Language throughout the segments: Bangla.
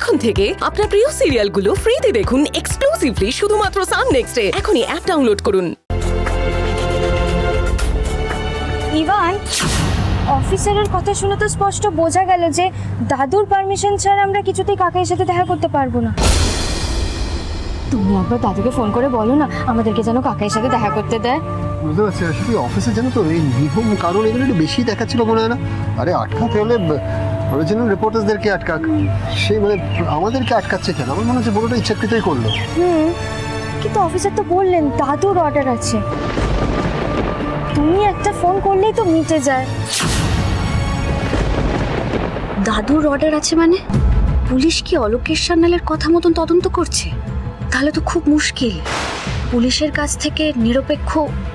এখন থেকে আপনার প্রিয় সিরিয়ালগুলো ফ্রিতে দেখুন এক্সক্লুসিভলি শুধুমাত্র সান নেক্সটে। এখনই অ্যাপ ডাউনলোড করুন। ইভান, অফিসারের কথা শুনে তো স্পষ্ট বোঝা গেল যে দাদুর পারমিশন ছাড়া আমরা কিছুতেই কাকাইয়ের সাথে দেখা করতে পারবো না। তুমি একবার দাদুকে ফোন করে বলো না আমাদেরকে যেন কাকাইয়ের সাথে দেখা করতে দেয়। বুঝতে পারছি, আসলে অফিসে জানো তো এই নিয়ম কারণ এগুলো একটু বেশি দেখাচ্ছিল মনে হয় না? আরে আটকাতে হলে অরিজিনাল রিপোর্টার্সদেরকে আটকাক, সেই মানে আমাদেরকে আটকাচ্ছে কেন? আমার মনে হচ্ছে বড়টা ইচ্ছাকৃতই করলো। কিন্তু অফিসার তো বললেন দাদুর অর্ডার আছে, তুমি একটা ফোন করলেই তো মিটে যায়। দাদুর অর্ডার আছে মানে পুলিশ কি অলোকেশ সান্যালের কথা মতন তদন্ত করছে? তাহলে তো খুব মুশকিল। পুলিশের কাছ থেকে নিরপেক্ষ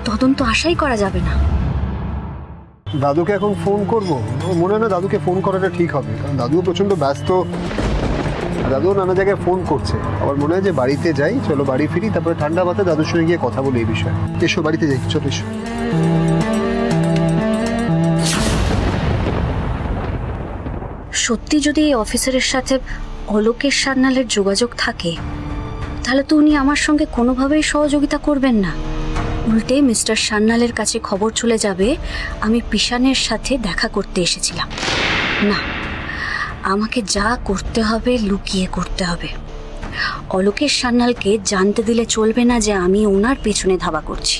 তদন্ত আশাই করা যাবে না। দাদুকে এখন ফোন করবো? মনে হয় না দাদুকে ফোন করাটা ঠিক হবে, কারণ দাদুও প্রচন্ড ব্যস্ত। দাদুও নানা জায়গায় ফোন করছে। আবার মনে হয় যে বাড়িতে যাই, চলো বাড়ি ফিরি, তারপরে ঠান্ডা মাথায় দাদুর সঙ্গে গিয়ে কথা বলি এই বিষয়ে। এসো বাড়িতে যাই, চলো এসো। সত্যি যদি এই অফিসারের সাথে অলোকেশ সান্যালের যোগাযোগ থাকে, তাহলে তো উনি আমার সঙ্গে কোনোভাবেই সহযোগিতা করবেন না। উল্টে মিস্টার সান্যালের কাছে খবর চলে যাবে আমি পিশানের সাথে দেখা করতে এসেছিলাম। না, আমাকে যা করতে হবে লুকিয়ে করতে হবে। অলোকেশ সান্যালকে জানতে দিলে চলবে না যে আমি ওনার পেছনে ধাওয়া করছি।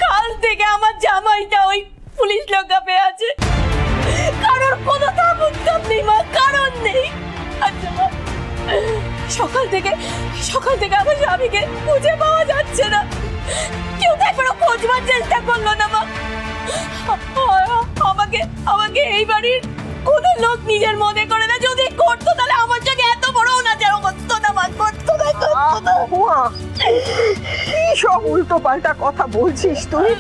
কাল থেকে আমার জামাইটা ওই পুলিশ লকআপে আছে। কারোর কোনো তাবুত্তাব নেই মা, কারণ নেই। আচ্ছা মা, সকাল থেকে আমার স্বামীকে খুঁজে পাওয়া যাচ্ছে না। কেউ তো একবারও খোঁজবার চেষ্টা করলো না মা। আমাকে এই বাড়ির কোনো লোক নিজের মনে করে না। যদি করতো তাহলে আমার সঙ্গে এত বড় অনাচার করতো না মা, করতো না। কি সব উল্টো পাল্টা কথা বলছিস তুই?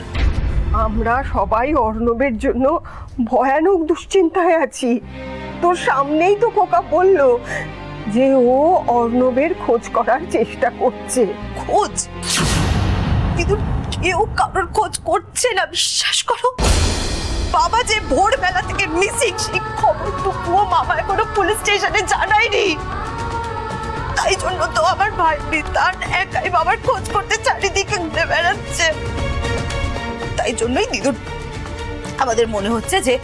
আমরা সবাই অর্ণবের জন্য ভয়ানক দুশ্চিন্তায় আছি। তোর সামনেই তো খোকা বলল যে ও অর্ণবের খোঁজ করার চেষ্টা করছে। খোঁজ? কিন্তু কেউ কারোর খোঁজ করছে না, বিশ্বাস করো। বাবা যে ভোরবেলা থেকে মিসিং, সেই খবরটুকুও মামা এখনো পুলিশ স্টেশনে জানায়নি। তাই জন্য তো আমার ভাই বিতান একাই বাবার খোঁজ করতে চারিদিকে ঘুরে বেড়াচ্ছে। তাই জন্যই দিদুর আমাদের মনে হচ্ছে যে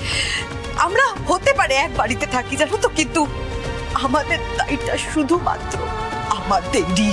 আমরা হতে পারে এক বাড়িতে থাকি, জানো তো, কিন্তু আমাদের দায়টা শুধুমাত্র আমাদেরই।